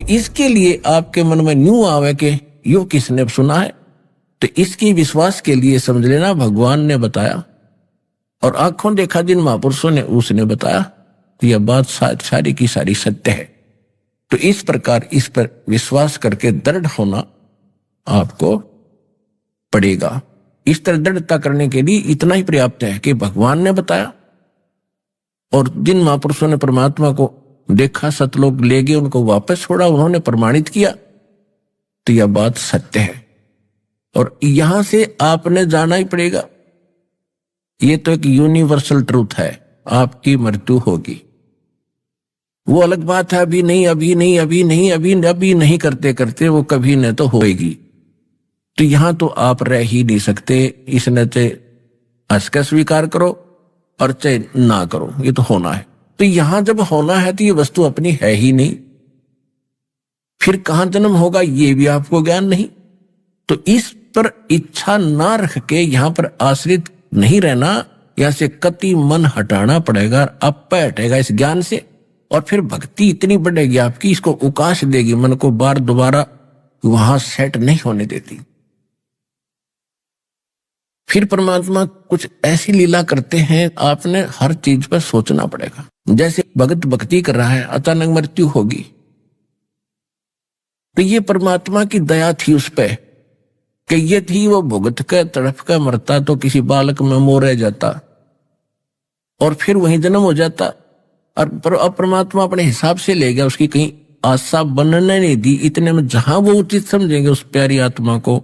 इसके लिए आपके मन में न्यू आवे कि यो किसने सुना है, तो इसकी विश्वास के लिए समझ लेना भगवान ने बताया और आंखों देखा जिन महापुरुषों ने उसने बताया, तो यह बात सारी की सारी सत्य है। तो इस प्रकार इस पर विश्वास करके दृढ़ होना आपको पड़ेगा। इस तरह दृढ़ता करने के लिए इतना ही पर्याप्त है कि भगवान ने बताया और जिन महापुरुषों ने परमात्मा को देखा, सतलोक ले गए, उनको वापस छोड़ा, उन्होंने प्रमाणित किया, तो यह बात सत्य है और यहां से आपने जाना ही पड़ेगा। ये तो एक यूनिवर्सल ट्रूथ है, आपकी मृत्यु होगी। वो अलग बात है, अभी नहीं करते करते वो कभी न तो होएगी। तो यहां तो आप रह ही नहीं सकते, इसने चाहे हंस कर स्वीकार करो और चाहे ना करो, ये तो होना है। तो यहां जब होना है तो ये वस्तु अपनी है ही नहीं, फिर कहां जन्म होगा ये भी आपको ज्ञान नहीं। तो इस पर इच्छा ना रख के यहां पर आश्रित नहीं रहना, यहां से कति मन हटाना पड़ेगा, आप हटेगा इस ज्ञान से और फिर भक्ति इतनी बढ़ेगी आपकी, इसको उकाश देगी, मन को बार दोबारा वहां सेट नहीं होने देती। फिर परमात्मा कुछ ऐसी लीला करते हैं, आपने हर चीज पर सोचना पड़ेगा। जैसे भगत भक्ति कर रहा है, अचानक मृत्यु होगी, तो ये परमात्मा की दया थी उस पे कि ये थी वो भुगत के तड़प का मरता तो किसी बालक में मोह रह जाता और फिर वहीं जन्म हो जाता। और अब परमात्मा अपने हिसाब से ले गया, उसकी कहीं आशा बनने नहीं दी। इतने में जहां वो उचित समझेंगे उस प्यारी आत्मा को,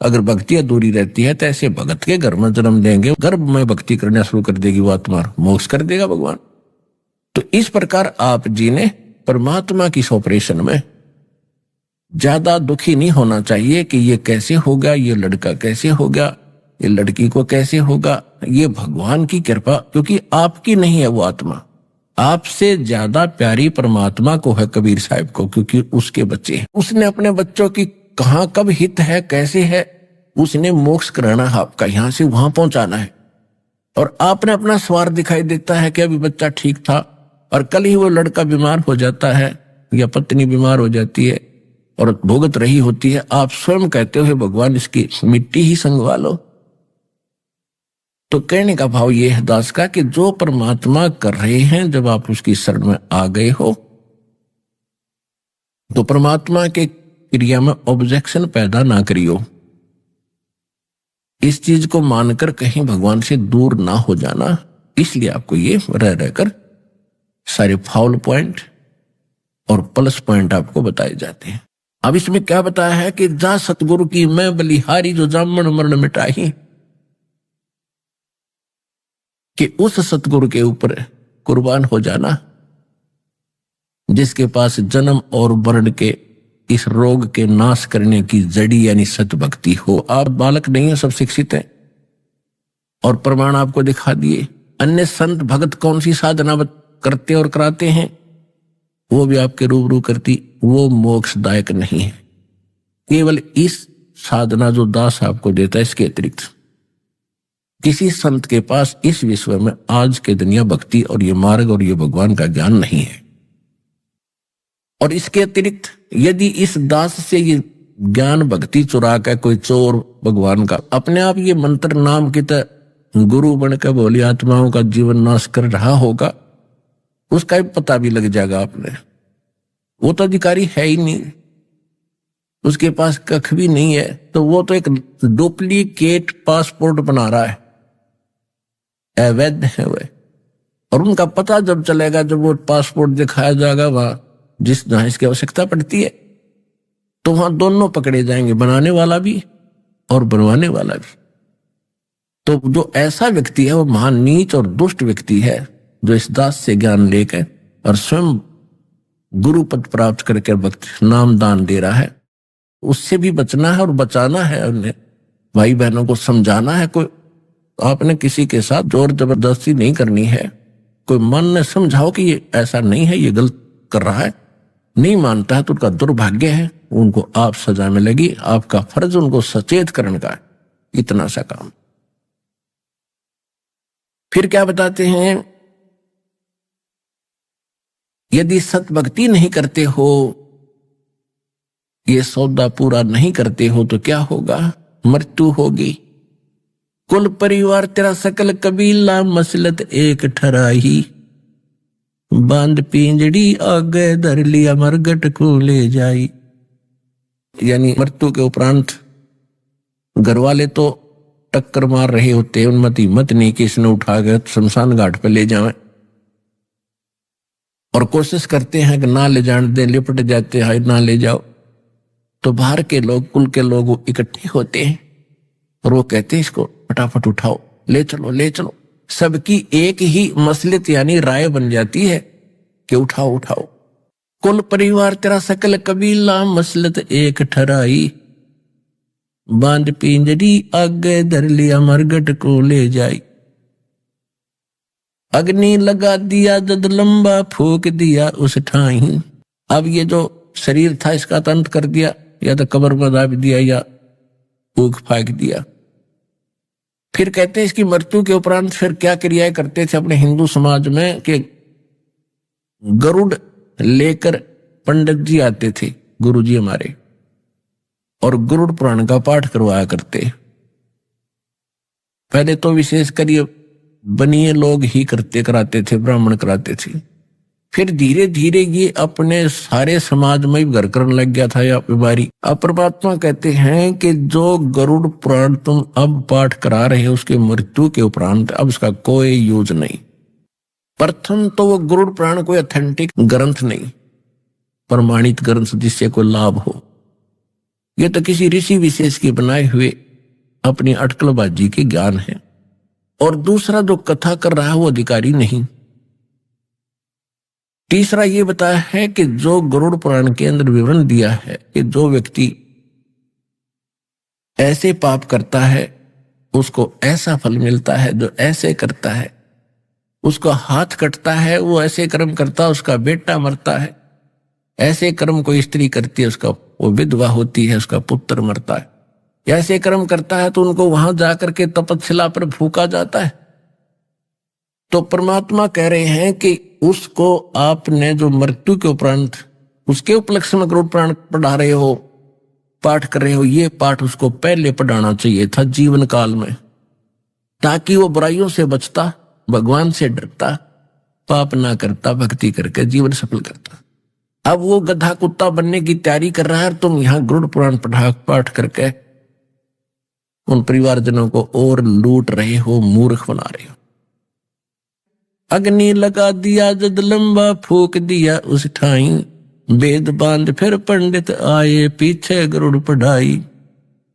अगर भक्ति अधूरी रहती है तो ऐसे भगत के घर में जन्म देंगे, गर्भ में भक्ति करना शुरू कर देगी वो आत्मा, मोक्ष कर देगा भगवान। तो इस प्रकार आप जी ने परमात्मा की इस ऑपरेशन में ज्यादा दुखी नहीं होना चाहिए कि ये कैसे होगा, ये लड़का कैसे होगा, ये लड़की को कैसे होगा। ये भगवान की कृपा, क्योंकि आपकी नहीं है वो आत्मा, आपसे ज्यादा प्यारी परमात्मा को है कबीर साहब को, क्योंकि उसके बच्चे हैं। उसने अपने बच्चों की कहां कब हित है, कैसे है, उसने मोक्ष कराना है आपका, यहां से वहां पहुंचाना है। और आपने अपना स्वार्थ दिखाई देता है कि अभी बच्चा ठीक था और कल ही वो लड़का बीमार हो जाता है या पत्नी बीमार हो जाती है और भुगत रही होती है। आप स्वयं कहते हो भगवान इसकी मिट्टी ही संगवा लो। तो कहने का भाव ये है दास का कि जो परमात्मा कर रहे हैं, जब आप उसकी शरण में आ गए हो तो परमात्मा के क्रिया में ऑब्जेक्शन पैदा ना करियो। इस चीज को मानकर कहीं भगवान से दूर ना हो जाना, इसलिए आपको ये रह रहकर सारे फाउल पॉइंट और प्लस पॉइंट आपको बताए जाते हैं। अब इसमें क्या बताया है कि जा सतगुरु की मैं बलिहारी जो जामन मरण मिटाही, कि उस सतगुरु के ऊपर कुर्बान हो जाना जिसके पास जन्म और मरण के इस रोग के नाश करने की जड़ी यानी सतभक्ति हो। आप बालक नहीं है, सब शिक्षित हैं और प्रमाण आपको दिखा दिए। अन्य संत भगत कौन सी साधना करते और कराते हैं, वो भी आपके रूबरू करती, वो मोक्षदायक नहीं है। केवल इस साधना जो दास आपको देता है, इसके अतिरिक्त किसी संत के पास इस विश्व में आज के दुनिया भक्ति और ये मार्ग और ये भगवान का ज्ञान नहीं है। और इसके अतिरिक्त यदि इस दास से ये ज्ञान भक्ति चुरा कर कोई चोर भगवान का अपने आप ये मंत्र नाम की तरह गुरु बनकर भोली आत्माओं का जीवन नाश कर रहा होगा, उसका भी पता भी लग जाएगा आपने। वो तो अधिकारी है ही नहीं, उसके पास कख भी नहीं है, तो वो तो एक डुप्लीकेट पासपोर्ट बना रहा है, अवैध है वह। और उनका पता जब चलेगा, जब वो पासपोर्ट दिखाया जाएगा वहां जहां इसकी आवश्यकता पड़ती है, तो वहां दोनों पकड़े जाएंगे, बनाने वाला भी और बनवाने वाला भी। तो जो ऐसा व्यक्ति है वो महान नीच और दुष्ट व्यक्ति है, जो इस दास से ज्ञान लेकर और स्वयं गुरु पद प्राप्त करके भक्त नाम दान दे रहा है। उससे भी बचना है और बचाना है, उन्हें भाई बहनों को समझाना है। कोई आपने किसी के साथ जोर जबरदस्ती नहीं करनी है। कोई मन ने समझाओ कि ये ऐसा नहीं है, ये गलत कर रहा है, नहीं मानता है तो उनका दुर्भाग्य है, उनको आप सजा मिलेगी। आपका फर्ज उनको सचेत करने का है, इतना सा काम। फिर क्या बताते हैं, यदि सत भक्ति नहीं करते हो ये सौदा पूरा नहीं करते हो तो क्या होगा? मृत्यु होगी। कुल परिवार तेरा सकल कबीला मसलत एक ठराही, बांध पिंजड़ी आगे धर लिया मरगट को ले जाई। यानी मृत्यु के उपरांत घर वाले तो टक्कर मार रहे होते हैं, उनमत हिम्मत नहीं कि इसने उठा कर शमशान घाट पर ले जाएं, और कोशिश करते हैं कि ना ले जाने दें, लिपट जाते हैं ना ले जाओ। तो बाहर के लोग, कुल के लोग इकट्ठे होते हैं और वो कहते हैं इसको फटाफट उठाओ, ले चलो ले चलो। सबकी एक ही मसलत यानी राय बन जाती है कि उठाओ उठाओ। कुल परिवार तेरा सकल कबीला मसलत एक ठराई, बांध पिंजड़ी आगे धर लिया मरगट को ले जाई। अग्नि लगा दिया जद लंबा फूक दिया उस ठाई। अब ये जो शरीर था इसका तो अंत कर दिया, या तो कब्र में दाब दिया या फूक फाक दिया। फिर कहते हैं इसकी मृत्यु के उपरांत फिर क्या क्रियाएं करते थे अपने हिंदू समाज में कि गरुड़ लेकर पंडित जी आते थे, गुरु जी हमारे, और गरुड़ पुराण का पाठ करवाया करते। पहले तो विशेषकर ये बनिए लोग ही कराते थे, ब्राह्मण कराते थे। फिर धीरे धीरे ये अपने सारे समाज में ही घर करने लग गया था या बीमारी। अब परमात्मा कहते हैं कि जो गरुड़ पुराण तुम अब पाठ करा रहे हो उसके मृत्यु के उपरांत अब उसका कोई यूज नहीं। प्रथम तो वो गरुड़ पुराण कोई ऑथेंटिक ग्रंथ नहीं, प्रमाणित ग्रंथ जिससे कोई लाभ हो। ये तो किसी ऋषि विशेष के बनाए हुए अपनी अटकलबाजी के ज्ञान है। और दूसरा जो कथा कर रहा है वो अधिकारी नहीं। तीसरा ये बताया है कि जो गरुड़ पुराण के अंदर विवरण दिया है कि जो व्यक्ति ऐसे पाप करता है उसको ऐसा फल मिलता है, जो ऐसे करता है उसका हाथ कटता है, वो ऐसे कर्म करता उसका बेटा मरता है, ऐसे कर्म कोई स्त्री करती है उसका वो विधवा होती है, उसका पुत्र मरता है, ऐसे कर्म करता है तो उनको वहां जाकर के तपस्या पर फूका जाता है। तो परमात्मा कह रहे हैं कि उसको आपने जो मृत्यु के उपरांत उसके उपलक्ष्य में गरुड़ पुराण पढ़ा रहे हो, पाठ कर रहे हो, ये पाठ उसको पहले पढ़ाना चाहिए था जीवन काल में, ताकि वो बुराइयों से बचता, भगवान से डरता, पाप ना करता, भक्ति करके जीवन सफल करता। अब वो गधा कुत्ता बनने की तैयारी कर रहा है, तुम यहां गरुड़ पुराण पाठ करके उन परिवारजनों को और लूट रहे हो, मूर्ख बना रहे हो। अग्नि लगा दिया जद लंबा फूक दिया उस ठाई, वेद बांध फिर पंडित आए पीछे गरुड़ पढ़ाई।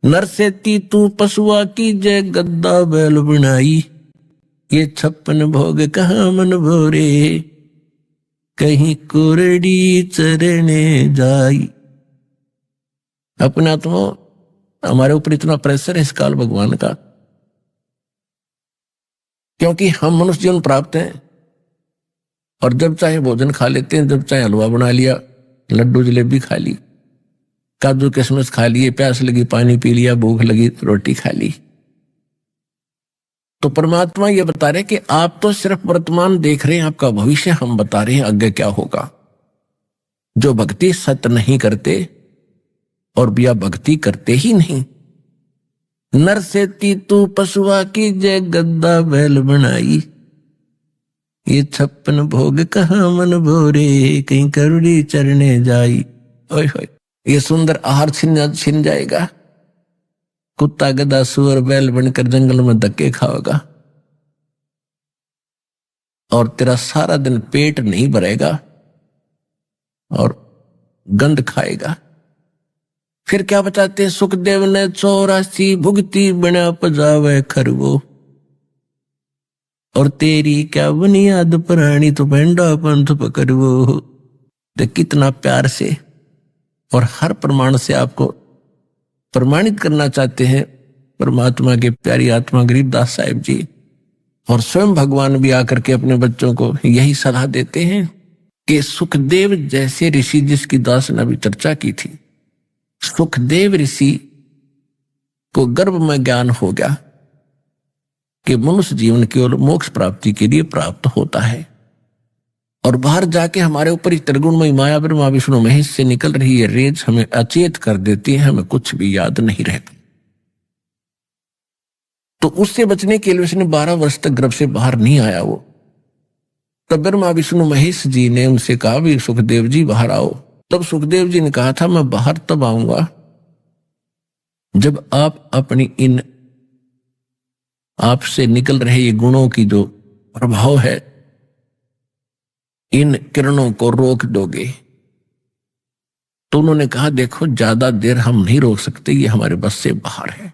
नर से तू पशुआ की जय गद्दा बैल बनाई, ये 56 भोग कहाँ मन भोरे कहीं कुरड़ी चरने जाई। अपना तो हमारे ऊपर इतना प्रेशर है इस काल भगवान का, क्योंकि हम मनुष्य जीवन प्राप्त हैं और जब चाहे भोजन खा लेते हैं, जब चाहे हलवा बना लिया, लड्डू जलेबी खा ली, काजू किशमिश खा लिए, प्यास लगी पानी पी लिया, भूख लगी रोटी खा ली। तो परमात्मा ये बता रहे कि आप तो सिर्फ वर्तमान देख रहे हैं, आपका भविष्य हम बता रहे हैं आगे क्या होगा। जो भक्ति सत्य नहीं करते और बिया भक्ति करते ही नहीं। नर से तू पशुआ की जय गद्दा बैल बनाई, ये 56 भोग कहाँ मन भोरे कहीं करुड़ी चरने जाई। ओए होए, ये सुंदर आहार छिन जाएगा, कुत्ता गधा सुअर बैल बनकर जंगल में धक्के खाओगा और तेरा सारा दिन पेट नहीं भरेगा और गंध खाएगा। फिर क्या बताते, सुखदेव ने 84 भुगती बना पजावे खरगो, और तेरी क्या बुनियाद प्राणी तो पेंडा पंथ पकड़वो। तो कितना प्यार से और हर प्रमाण से आपको प्रमाणित करना चाहते हैं परमात्मा के प्यारी आत्मा गरीबदास साहिब जी, और स्वयं भगवान भी आकर के अपने बच्चों को यही सलाह देते हैं कि सुखदेव जैसे ऋषि जिसकी दास ने अभी चर्चा की थी, सुखदेव ऋषि को गर्भ में ज्ञान हो गया कि मनुष्य जीवन केवल मोक्ष प्राप्ति के लिए प्राप्त होता है, और बाहर जाके हमारे ऊपर ही त्रिगुणमयी माया ब्रह्मा विष्णु महेश से निकल रही है रेज हमें अचेत कर देती है, हमें कुछ भी याद नहीं रहता। तो उससे बचने के लिए उसने 12 वर्ष तक गर्भ से बाहर नहीं आया वो। तब ब्रह्मा विष्णु महेश जी ने उनसे कहा भी सुखदेव जी बाहर आओ। तब सुखदेव जी ने कहा था मैं बाहर तब आऊंगा जब आप अपनी इन आपसे निकल रहे ये गुणों की जो प्रभाव है इन किरणों को रोक दोगे। तो उन्होंने कहा देखो ज्यादा देर हम नहीं रोक सकते, ये हमारे बस से बाहर है।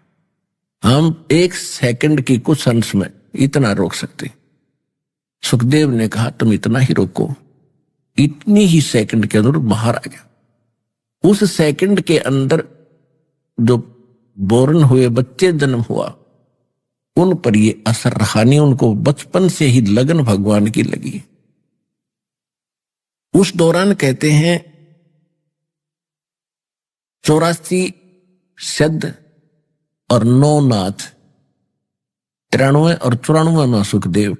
हम 1 सेकंड की कुछ अंश में इतना रोक सकते। सुखदेव ने कहा तुम इतना ही रोको। इतनी ही सेकंड के अंदर बाहर आ गया। उस सेकंड के अंदर जो बोर्न हुए बच्चे जन्म हुआ उन पर ये असर रहा नहीं, उनको बचपन से ही लगन भगवान की लगी। उस दौरान कहते हैं 84 सिद्ध और 9 नाथ, 93 और 94 मां सुखदेव,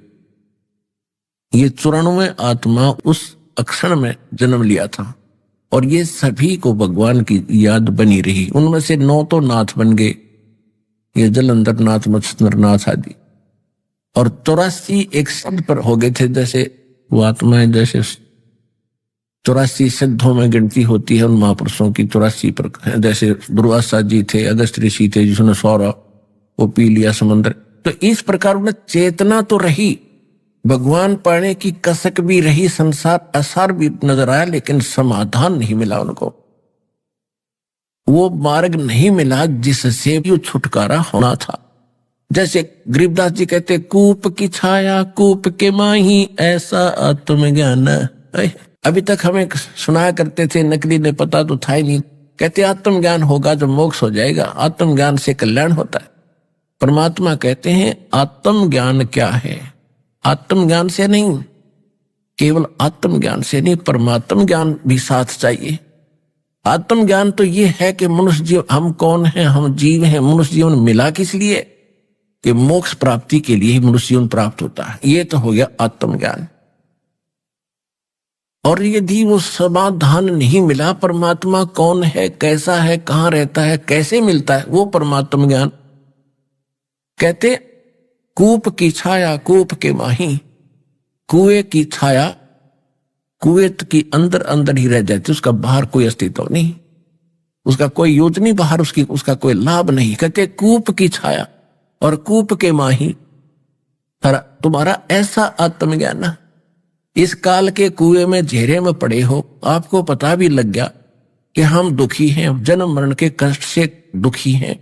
ये 94 आत्मा उस अक्षण में जन्म लिया था और ये सभी को भगवान की याद बनी रही। उनमें से 9 तो नाथ बन गए, ये जलंधर नाथ, मत्स्येंद्र नाथ आदि, और 84 एक सिद्ध पर हो गए थे। जैसे वो आत्माएं जैसे 84 सिद्धों में गिनती होती है उन महापुरुषों की 84 पर, जैसे दुर्वासा जी थे, अगस्त ऋषि थे जिसने सौरा वो पी लिया समंदर। तो इस प्रकार उन्हें चेतना तो रही, भगवान पाने की कसक भी रही, संसार असार भी नजर आया, लेकिन समाधान नहीं मिला उनको। वो मार्ग नहीं मिला जिससे भी छुटकारा होना था। जैसे गरीबदास जी कहते कूप की छाया कूप के माही ऐसा आत्मज्ञान। अभी तक हमें सुनाया करते थे, नकली ने पता तो था ही नहीं। कहते आत्मज्ञान होगा जब मोक्ष हो जाएगा, आत्मज्ञान से कल्याण होता है। परमात्मा कहते हैं आत्मज्ञान क्या है? आत्मज्ञान से नहीं, केवल आत्मज्ञान से नहीं, परमात्म ज्ञान भी साथ चाहिए। आत्मज्ञान तो ये है कि मनुष्य जीव हम कौन हैं, हम जीव हैं। मनुष्य जीवन मिला किस लिए? कि मोक्ष प्राप्ति के लिए ही मनुष्य जीवन प्राप्त होता है। ये तो हो गया आत्मज्ञान। और यदि वो समाधान नहीं मिला, परमात्मा कौन है, कैसा है, कहां रहता है, कैसे मिलता है, वो परमात्म ज्ञान। कहते कूप की छाया कूप के माही, कुएं की छाया कुएं की अंदर अंदर ही रह जाती, उसका बाहर कोई अस्तित्व नहीं, उसका कोई यूज नहीं बाहर, उसका कोई लाभ नहीं। कहते कूप की छाया और कूप के माही, तुम्हारा ऐसा आत्मज्ञान ना, इस काल के कुएं में घेरे में पड़े हो, आपको पता भी लग गया कि हम दुखी हैं, जन्म मरण के कष्ट से दुखी हैं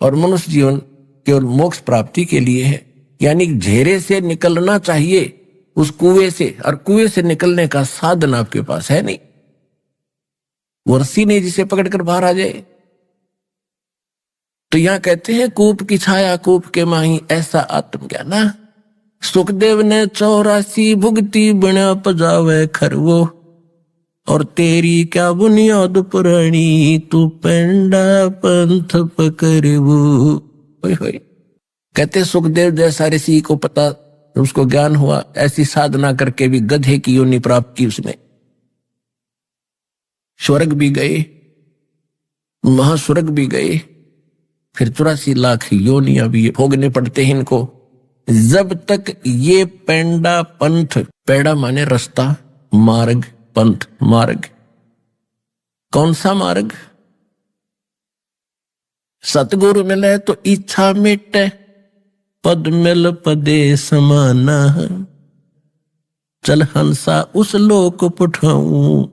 और मनुष्य जीवन केवल मोक्ष प्राप्ति के लिए है। यानी घेरे से निकलना चाहिए उस कुएं से, और कुएं से निकलने का साधन आपके पास है नहीं, वो रस्सी नहीं जिसे पकड़कर बाहर आ जाए। तो यहां कहते हैं कूप की छाया कूप के माही ऐसा आत्मज्ञान ना। सुखदेव ने 84 भुगती बिना पजावे खरवो, और तेरी क्या बुनियाद पुरानी तू पेंडा पंथ पकड़वो। कहते सुखदेव जैसा ऋषि को पता, उसको ज्ञान हुआ, ऐसी साधना करके भी गधे की योनि प्राप्त की उसने। स्वर्ग भी गए, महास्वर्ग भी गए, फिर 84 लाख योनियां भी भोगने पड़ते हैं इनको, जब तक ये पेंडा पंथ, पेड़ा माने रास्ता, मार्ग, पंथ मार्ग। कौन सा मार्ग? सतगुरु मिले तो इच्छा मिटे, पद मिल पदे समाना, चल हंसा उस लोक पुठाऊं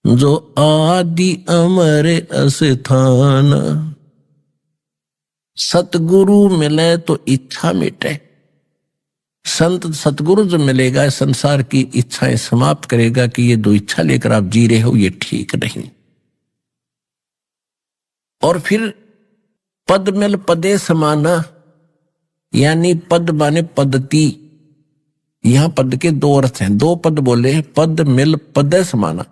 जो आदि अमर अस्थान। सतगुरु मिले तो इच्छा मिटे। संत सतगुरु जो मिलेगा संसार की इच्छाएं समाप्त करेगा कि ये 2 इच्छा लेकर आप जी रहे हो, ये ठीक नहीं। और फिर पद मिल पदे समाना, यानी पद माने पद्धति। यहां पद के 2 अर्थ हैं, 2 पद बोले हैं, पद मिल पदे समाना।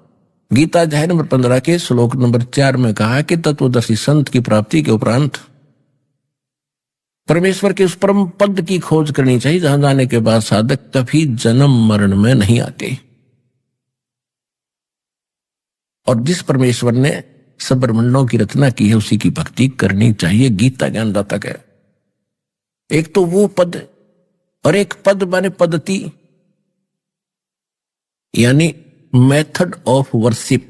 गीता अध्याय नंबर 15 के श्लोक नंबर 4 में कहा कि तत्वदर्शी संत की प्राप्ति के उपरांत परमेश्वर के उस परम पद की खोज करनी चाहिए जहां जाने के बाद साधक कभी जन्म मरण में नहीं आते। और जिस परमेश्वर ने सब ब्रह्मांडों की रचना की है उसी की भक्ति करनी चाहिए। गीता ज्ञानदाता का एक तो वो पद, और एक पद माने पद्धति, यानी मेथड ऑफ वर्शिप,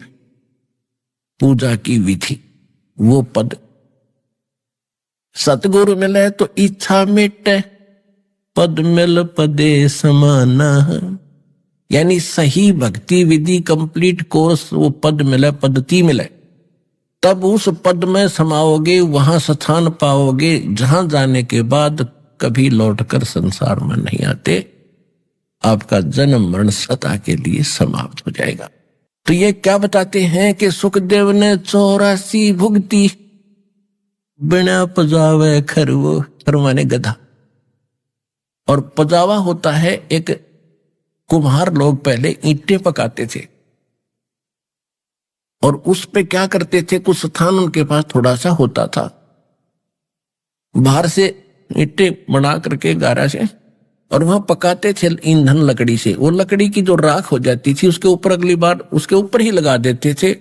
पूजा की विधि, वो पद। सतगुरु मिले तो इच्छा मिटे, पद मिल पदे समाना, यानी सही भक्ति विधि कंप्लीट कोर्स, वो पद मिले, पद्धति मिले, तब उस पद में समाओगे, वहां स्थान पाओगे जहां जाने के बाद कभी लौटकर संसार में नहीं आते। आपका जन्म मरण सदा के लिए समाप्त हो जाएगा। तो ये क्या बताते हैं कि सुखदेव ने 84 भुगती, बिना पजावे खरवो, खर माने गधा। और पजावा होता है एक, कुम्हार लोग पहले ईंटें पकाते थे और उस पे क्या करते थे, कुछ स्थान उनके पास थोड़ा सा होता था, बाहर से ईंटें बना करके गारा से, और वहां पकाते थे ईंधन लकड़ी से। वो लकड़ी की जो राख हो जाती थी उसके ऊपर अगली बार उसके ऊपर ही लगा देते थे,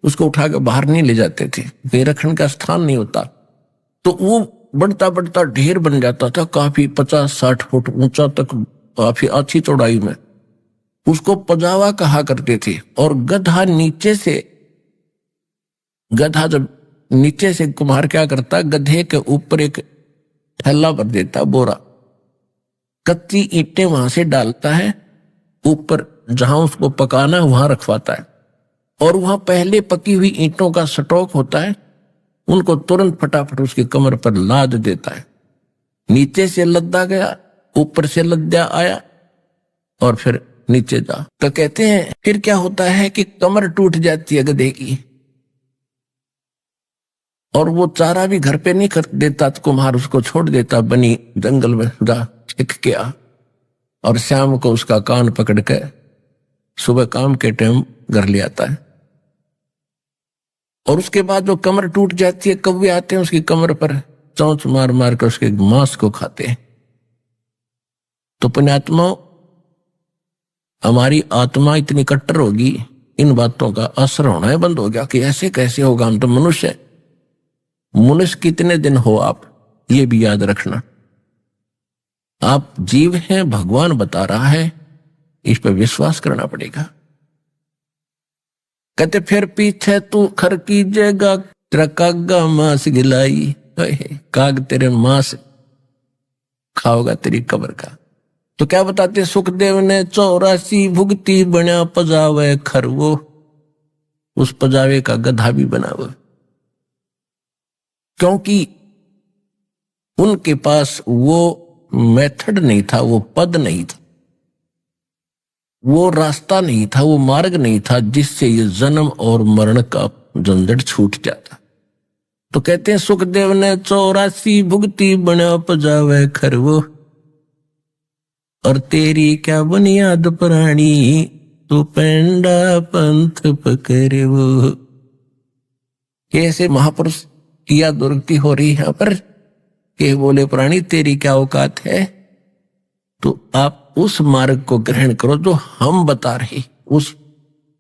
उसको उठा के बाहर नहीं ले जाते थे, कहीं रखने का स्थान नहीं होता। तो वो बढ़ता बढ़ता ढेर बन जाता था, काफी 50-60 फुट ऊंचा तक, काफी अच्छी चौड़ाई में। उसको पजावा कहा करते थे। और गधा नीचे से, गधा जब नीचे से कुम्हार क्या करता, गधे के ऊपर एक थैला भर देता, बोरा, कच्ची ईंटें वहां से डालता है, ऊपर जहां उसको पकाना है वहां रखवाता है, और वहां पहले पकी हुई ईंटों का स्टॉक होता है, उनको तुरंत फटाफट उसकी कमर पर लाद देता है। नीचे से लद्दा गया, ऊपर से लद्दा आया, और फिर नीचे जा। तो कहते हैं फिर क्या होता है कि कमर टूट जाती है गधे की, और वो चारा भी घर पे नहीं कर देता, तो कुम्हार उसको छोड़ देता, बनी जंगल में जा छिक के आ, और शाम को उसका कान पकड़ के सुबह काम के टाइम घर ले आता है। और उसके बाद जो कमर टूट जाती है, कौवे आते हैं उसकी कमर पर चोंच मार मार कर उसके मांस को खाते हैं। तो पुण्यात्मा, हमारी आत्मा इतनी कट्टर होगी, इन बातों का असर होना है बंद हो गया कि ऐसे कैसे होगा, हम तो मनुष्य। मनुष्य कितने दिन हो आप, ये भी याद रखना। आप जीव हैं, भगवान बता रहा है, इस पर विश्वास करना पड़ेगा। कहते फिर पीछे तू खर कीजेगा, तेरा कागा मांस गिलाई, काग तेरे मांस खाओगा तेरी कब्र का। तो क्या बताते, सुखदेव ने 84 भुगती, बना पजावे खरवो, उस पजावे का गधा भी बना हुआ, क्योंकि उनके पास वो मेथड नहीं था, वो पद नहीं था, वो रास्ता नहीं था, वो मार्ग नहीं था जिससे ये जन्म और मरण का झंझट छूट जाता। तो कहते हैं सुखदेव ने 84 भुगती, बना पजावे खरवो, और तेरी क्या बुनियाद प्राणी, तो पेंडा पंथ पकड़वो। कैसे महापुरुष किया दुर्गति हो रही है पर के बोले, प्राणी तेरी क्या औकात है, तो आप उस मार्ग को ग्रहण करो जो हम बता रहे, उस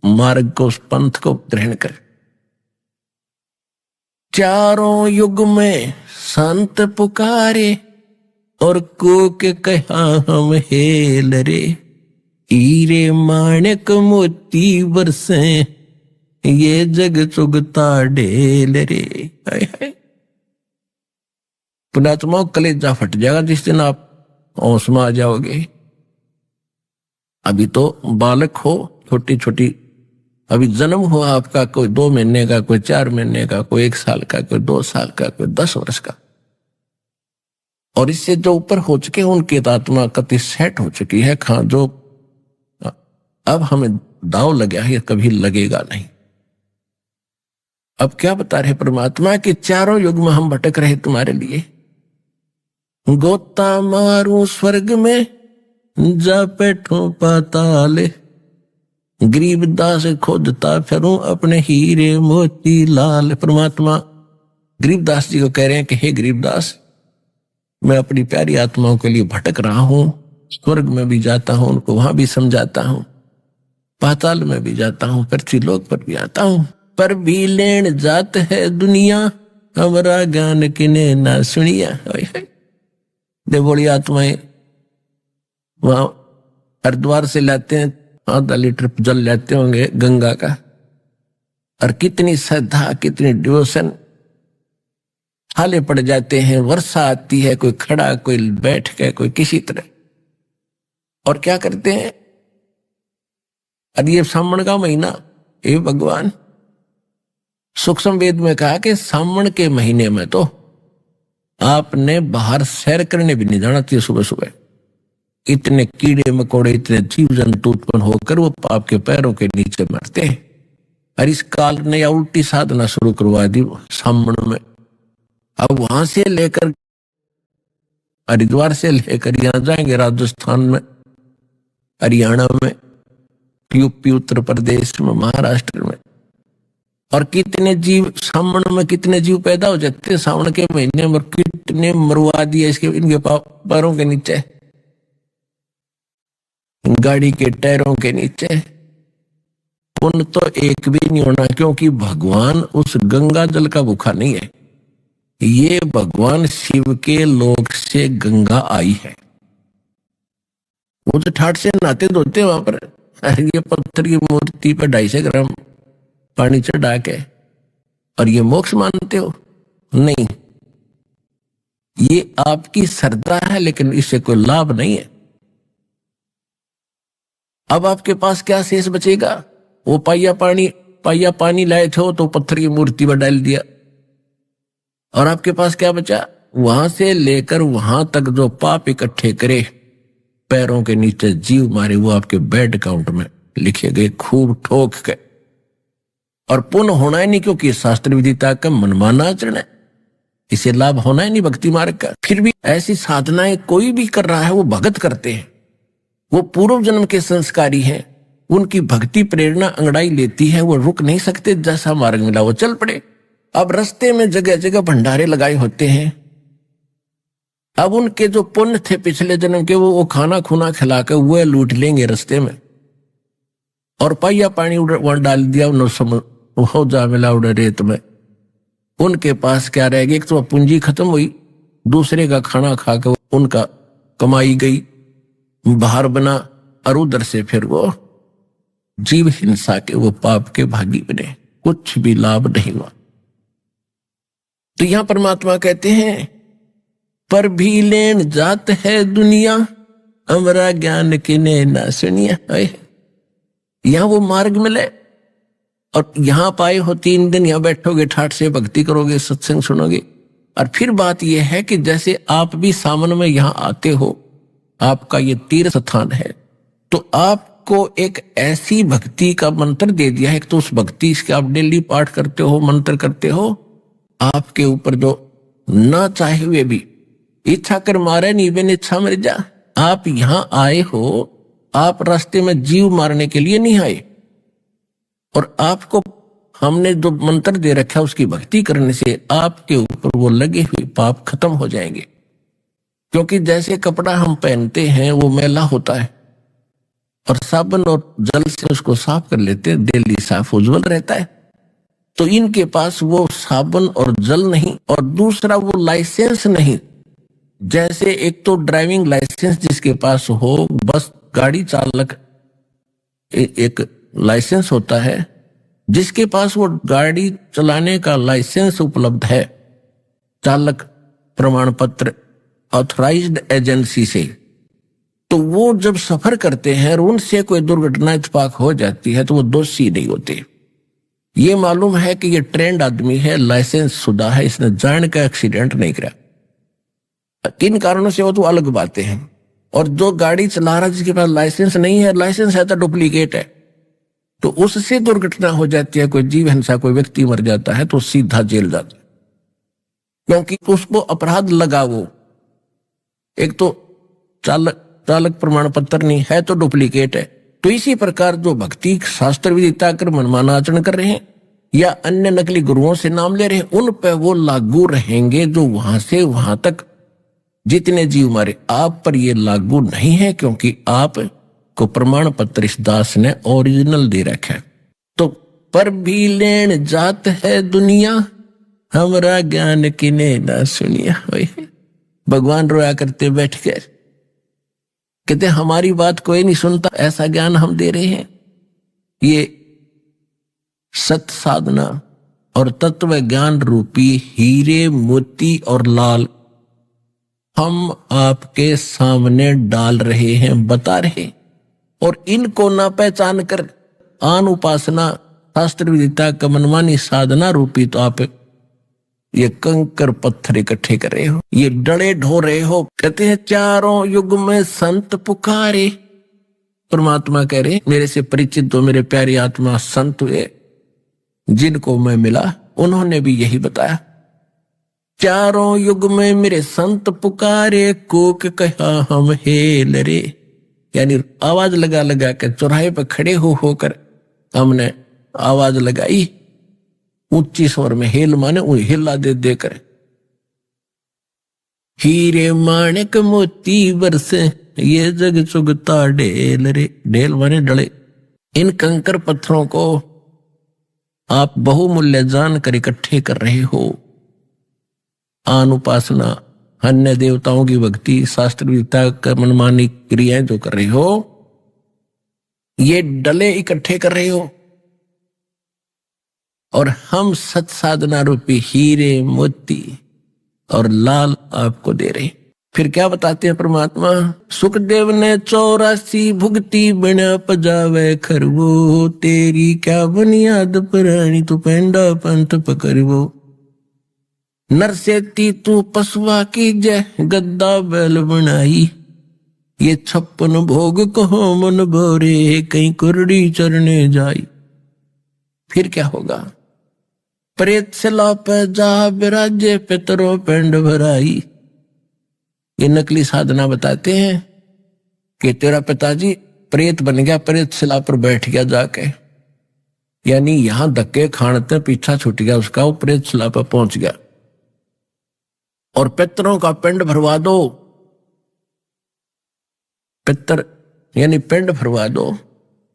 मार्ग को, उस पंथ को ग्रहण कर। चारों युग में संत पुकारे, और को के कहा हम हेल रे, हीरे माणिक मोती बरसे, ये जग चुगता ढेल रे। हाय हाय, पुण्यात्मा कलेजा फट जाएगा जिस दिन आप होश में आ जाओगे। अभी तो बालक हो, छोटी छोटी, अभी जन्म हुआ आपका, कोई 2 महीने का, कोई 4 महीने का, कोई 1 साल का, कोई 2 साल का, कोई 10 वर्ष का, और इससे जो ऊपर हो चुके हैं उनकी आत्मा कति सेट हो चुकी है। खां जो अब हमें दाव लगा है, कभी लगेगा नहीं। अब क्या बता रहे परमात्मा कि चारों युग में हम भटक रहे तुम्हारे लिए, गोता मारू स्वर्ग में, जा बैठो पाताल, गरीबदास खोजता फिरूं अपने हीरे मोती लाल। परमात्मा गरीबदास जी को कह रहे हैं कि हे गरीबदास, मैं अपनी प्यारी आत्माओं के लिए भटक रहा हूं, स्वर्ग में भी जाता हूं, उनको वहां भी समझाता हूं, पाताल में भी जाता हूं, पृथ्वी लोक पर भी आता हूं, पर भी लेन जात है दुनिया, हमारा ज्ञान किने ना सुनिया। दे बोली आत्माएं वहां हरिद्वार से लाते हैं, आधा लीटर जल लेते होंगे गंगा का, और कितनी श्रद्धा कितनी डिवोशन, हाले पड़ जाते हैं, वर्षा आती है, कोई खड़ा कोई बैठ के कोई किसी तरह, और क्या करते हैं। अब ये सावन का महीना, हे भगवान, सूक्ष्म वेद में कहा कि सावन के महीने में तो आपने बाहर सैर करने भी नहीं जाना चाहिए सुबह सुबह। इतने कीड़े मकोड़े, इतने जीव जंतु उत्पन्न होकर वो आपके पैरों के नीचे मरते हैं। और इस काल ने या उल्टी साधना शुरू करवा दी सावन में। अब वहां से लेकर हरिद्वार से लेकर यहां जाएंगे राजस्थान में, हरियाणा में, यूपी, उत्तर प्रदेश में, महाराष्ट्र में, और कितने जीव सावन में कितने जीव पैदा हो जाते हैं सावन के महीने में, कितने मरवा दिए इसके इनके पैरों के नीचे, गाड़ी के टायरों के नीचे। पुण्य तो एक भी नहीं होना, क्योंकि भगवान उस गंगा जल का भूखा नहीं है। ये भगवान शिव के लोक से गंगा आई है। वो तो ठाट से नहाते धोते वहां पर, ये पत्थर की मूर्ति पर 250 ग्राम पानी चढ़ा के, और ये मोक्ष मानते हो? नहीं, ये आपकी श्रद्धा है, लेकिन इससे कोई लाभ नहीं है। अब आपके पास क्या शेष बचेगा? वो पाइया पानी लाए थे तो पत्थर की मूर्ति पर डाल दिया, और आपके पास क्या बचा? वहां से लेकर वहां तक जो पाप इकट्ठे करे, पैरों के नीचे जीव मारे, वो आपके बैड अकाउंट में लिखे गए खूब ठोक के। और पुण्य होना ही नहीं, क्योंकि शास्त्र विदिता का मनमाना आचरण है, इसे लाभ होना ही नहीं भक्ति मार्ग का। फिर भी ऐसी साधनाएं कोई भी कर रहा है, वो भगत करते हैं, वो पूर्व जन्म के संस्कारी हैं, उनकी भक्ति प्रेरणा अंगड़ाई लेती है, वो रुक नहीं सकते, जैसा मार्ग मिला वो चल पड़े। अब रास्ते में जगह जगह भंडारे लगाए होते हैं। अब उनके जो पुण्य थे पिछले जन्म के, वो खाना खुना खिलाकर वो लूट लेंगे रास्ते में, और पाइया पानी वहां डाल दिया, हो जा मिला उड़े रेत में। उनके पास क्या रह गया? एक तो पूंजी खत्म हुई, दूसरे का खाना खाकर उनका कमाई गई, बाहर बना, और उधर से फिर वो जीव हिंसा के, वो पाप के भागी बने, कुछ भी लाभ नहीं हुआ। तो यहां परमात्मा कहते हैं, पर भी लेन जात है दुनिया, हमारा ज्ञान किने ना सुनिया। यहां वो मार्ग मिले, और यहां पाए हो 3 दिन, यहां बैठोगे, ठाठ से भक्ति करोगे, सत्संग सुनोगे। और फिर बात यह है कि जैसे आप भी सावन में यहां आते हो, आपका ये तीर्थ स्थान है, तो आपको एक ऐसी भक्ति का मंत्र दे दिया है। एक तो उस भक्ति इसके आप डेली पाठ करते हो, मंत्र करते हो, आपके ऊपर जो ना चाहे हुए भी इच्छा कर मारे नहीं, बिन इच्छा मर जा। आप यहां आए हो, आप रास्ते में जीव मारने के लिए नहीं आए, और आपको हमने जो मंत्र दे रखा है उसकी भक्ति करने से आपके ऊपर वो लगे हुए पाप खत्म हो जाएंगे। क्योंकि जैसे कपड़ा हम पहनते हैं वो मैला होता है, और साबुन और जल से उसको साफ कर लेते हैं, डेली साफ उज्जवल रहता है। तो इनके पास वो साबुन और जल नहीं, और दूसरा वो लाइसेंस नहीं। जैसे एक तो ड्राइविंग लाइसेंस जिसके पास हो, बस गाड़ी चालक एक लाइसेंस होता है, जिसके पास वो गाड़ी चलाने का लाइसेंस उपलब्ध है, चालक प्रमाण पत्र ऑथराइज्ड एजेंसी से, तो वो जब सफर करते हैं और उनसे कोई दुर्घटना इत्तेफाक हो जाती है तो वो दोषी नहीं होते। ये मालूम है कि ये ट्रेंड आदमी है, लाइसेंस शुदा है, इसने जान का एक्सीडेंट नहीं किया। किन कारणों से हो तो अलग बातें हैं। और जो गाड़ी चला रहा जिसके पास लाइसेंस नहीं है, लाइसेंस है तो डुप्लीकेट है, तो उससे दुर्घटना हो जाती है, कोई जीव हिंसा, कोई व्यक्ति मर जाता है तो सीधा जेल जाता है, क्योंकि उसको अपराध लगा। वो एक तो चालक प्रमाण पत्र नहीं है तो डुप्लीकेट है। तो इसी प्रकार जो भक्ति शास्त्र विदिता कर मनमाना आचरण कर रहे हैं या अन्य नकली गुरुओं से नाम ले रहे हैं, उन पे वो लागू रहेंगे जो वहां से वहां तक जितने जीव मारे, आप पर ये लागू नहीं है, क्योंकि आप को प्रमाण पत्र इस दास ने ओरिजिनल दे रखा है। तो पर भी लेन जात है दुनिया, हमरा ज्ञान किने ना सुनिया। भगवान रोया करते बैठ कर, कहते हमारी बात कोई नहीं सुनता, ऐसा ज्ञान हम दे रहे हैं। ये सत साधना और तत्व ज्ञान रूपी हीरे मोती और लाल हम आपके सामने डाल रहे हैं, बता रहे। और इनको ना पहचान कर आन उपासना शास्त्र विदिता का मनमानी साधना रूपी तो आप ये कंकर पत्थर इकट्ठे कर रहे हो, ये डड़े ढो रहे हो। कहते हैं चारों युग में संत पुकारे। परमात्मा कह रहे मेरे से परिचित तो मेरे प्यारे आत्मा संत हुए, जिनको मैं मिला उन्होंने भी यही बताया। चारों युग में मेरे संत पुकारे, कोक कहा हम हेल रे। यानी आवाज लगा लगा के चौराहे पर खड़े होकर हमने आवाज लगाई ऊंची स्वर में। हेल माने हिला दे देकर। हीरे माणिक मोती बरसे, ये जग चुगता ढेल रे। ढेल माने डले। इन कंकर पत्थरों को आप बहुमूल्य जानकर इकट्ठे कर रहे हो। आन उपासना, अन्य देवताओं की भक्ति, शास्त्र विद्या का मनमानी क्रियाएं जो कर रहे हो, ये डले इकट्ठे कर रहे हो। और हम सत साधना रूपी हीरे मोती और लाल आपको दे रहे। फिर क्या बताते हैं परमात्मा? सुखदेव ने 84 भुगती बिना पजावे खरवो, तेरी क्या बुनियाद पुरानी तू पेंडा पंथ पकड़वो। नरसेती तू पशुआ की जय, गद्दा बैल बनाई, ये 56 भोग कहो मन भोरे, कहीं कुरड़ी चरने जाई। फिर क्या होगा? प्रेत से लौप जा विराजे, पितरों पेंड भराई। ये नकली साधना बताते हैं कि तेरा पिताजी प्रेत बन गया, प्रेत शिला पर बैठ गया जाके, यानी यहां धक्के खाने पीछा छूट गया उसका, वो प्रेत शिला पर पहुंच गया। और पितरों का पिंड भरवा दो, पितर यानी पिंड भरवा दो।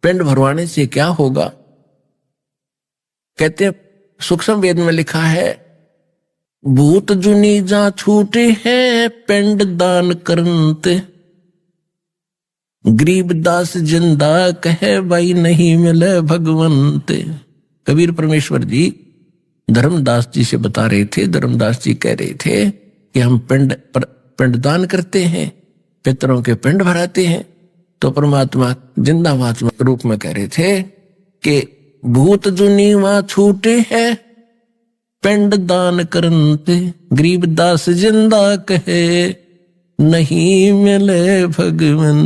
पिंड भरवाने से क्या होगा? कहते हैं सूक्ष्म वेद में लिखा है, भूत जुनी जा छूटे हैं पिंड दान करते, गरीब दास जिंदा कहे भाई नहीं मिले भगवंत। कबीर परमेश्वर जी धर्मदास जी से बता रहे थे। धर्मदास जी कह रहे थे कि हम पिंड दान करते हैं, पितरों के पिंड भराते हैं। तो परमात्मा जिंदा महात्मा के रूप में कह रहे थे कि भूत जुनी वहां छूटे है पिंड दान करते, गरीब दास जिंदा कहे नहीं मिले भगवंत।